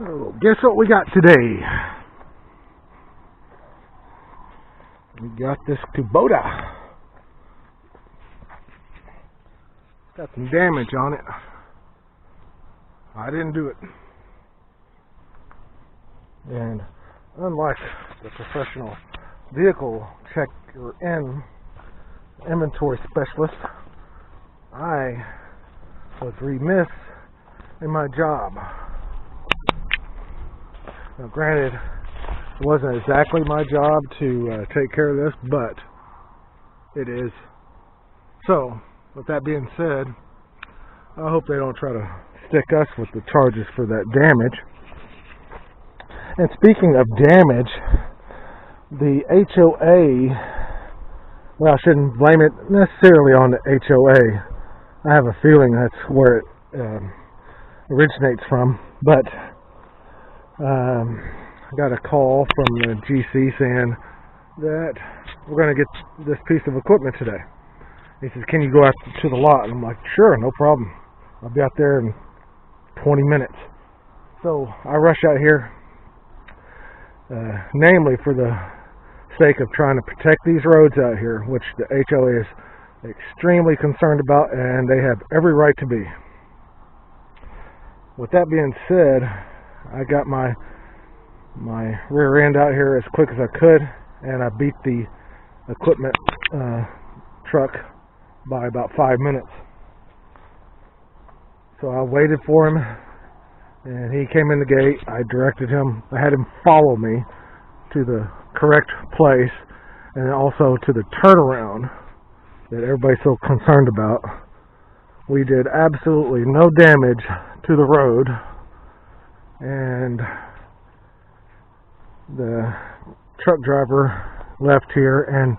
So, guess what we got today? We got this Kubota. Got some damage on it. I didn't do it. And unlike the professional vehicle checker and inventory specialist, I was remiss in my job. Now, granted, it wasn't exactly my job to take care of this, but it is. So, with that being said, I hope they don't try to stick us with the charges for that damage. And speaking of damage, the HOA, well, I shouldn't blame it necessarily on the HOA. I have a feeling that's where it originates from, but I got a call from the GC saying that we're going to get this piece of equipment today. He says, can you go out to the lot? And I'm like, sure, no problem. I'll be out there in 20 minutes. So I rush out here, namely for the sake of trying to protect these roads out here, which the HOA is extremely concerned about, and they have every right to be. With that being said, I got my rear end out here as quick as I could, and I beat the equipment truck by about 5 minutes. So I waited for him, and he came in the gate. I directed him. I had him follow me to the correct place, and also to the turnaround that everybody's so concerned about. We did absolutely no damage to the road, and the truck driver left here, and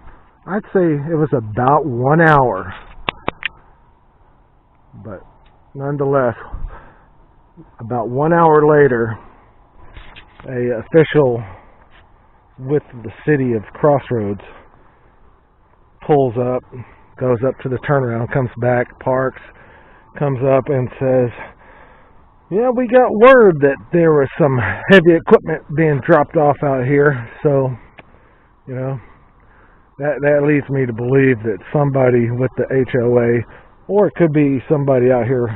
I'd say it was about 1 hour, but nonetheless, about 1 hour later, a official with the city of Crossroads pulls up, goes up to the turnaround, comes back, parks, comes up and says, yeah, we got word that there was some heavy equipment being dropped off out here, so, you know, that leads me to believe that somebody with the HOA, or it could be somebody out here,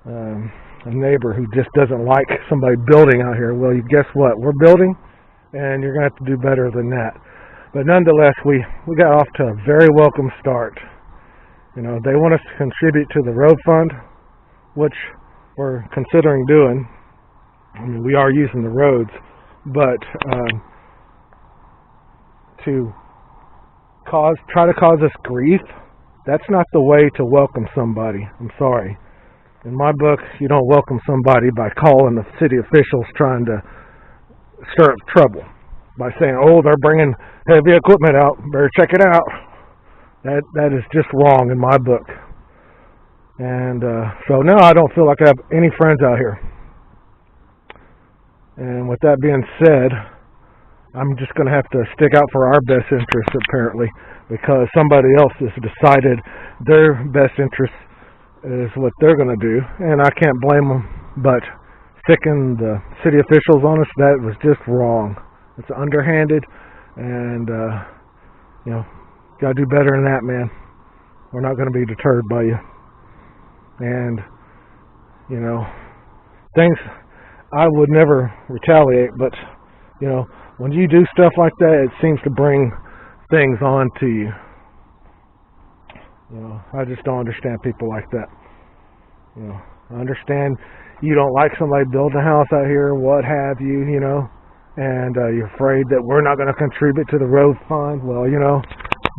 a neighbor who just doesn't like somebody building out here. Well, guess what? We're building, and you're going to have to do better than that. But nonetheless, we got off to a very welcome start. You know, they want us to contribute to the road fund, which we're considering doing. I mean, we are using the roads, but to try to cause us grief, that's not the way to welcome somebody. I'm sorry. In my book, you don't welcome somebody by calling the city officials trying to stir up trouble by saying, oh, they're bringing heavy equipment out, better check it out. That is just wrong in my book. And so now I don't feel like I have any friends out here. And with that being said, I'm just going to have to stick out for our best interests, apparently, because somebody else has decided their best interest is what they're going to do, and I can't blame them. But sticking the city officials on us, that was just wrong. It's underhanded, and you know, got to do better than that, man. We're not going to be deterred by you. And you know, things, I would never retaliate, but you know, when you do stuff like that, it seems to bring things on to you. You know, I just don't understand people like that. You know, I understand you don't like somebody building a house out here, what have you, you know, and you're afraid that we're not going to contribute to the road fund. Well, you know,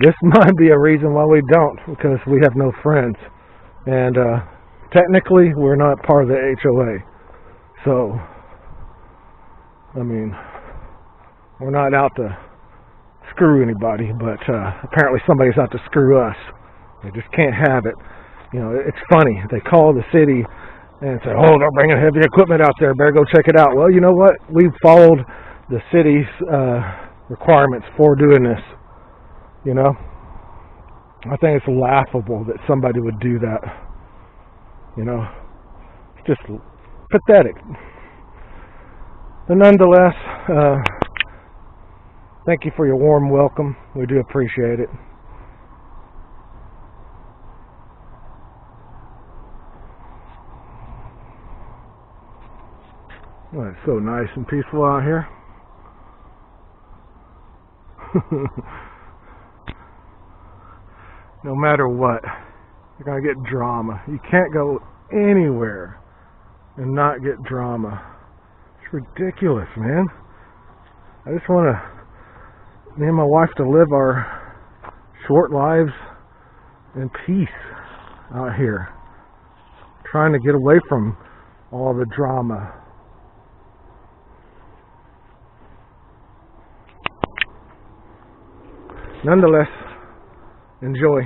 this might be a reason why we don't, because we have no friends. And technically, we're not part of the HOA. So, I mean, we're not out to screw anybody, but apparently somebody's out to screw us. They just can't have it. You know, it's funny. They call the city and say, oh, they're bringing heavy equipment out there. Better go check it out. Well, you know what? We've followed the city's requirements for doing this. You know? I think it's laughable that somebody would do that. You know? It's just pathetic. But nonetheless, thank you for your warm welcome. We do appreciate it. Oh, it's so nice and peaceful out here. No matter what, you're going to get drama. You can't go anywhere and not get drama. It's ridiculous, man. I just want me and my wife to live our short lives in peace out here. Trying to get away from all the drama. Nonetheless, enjoy.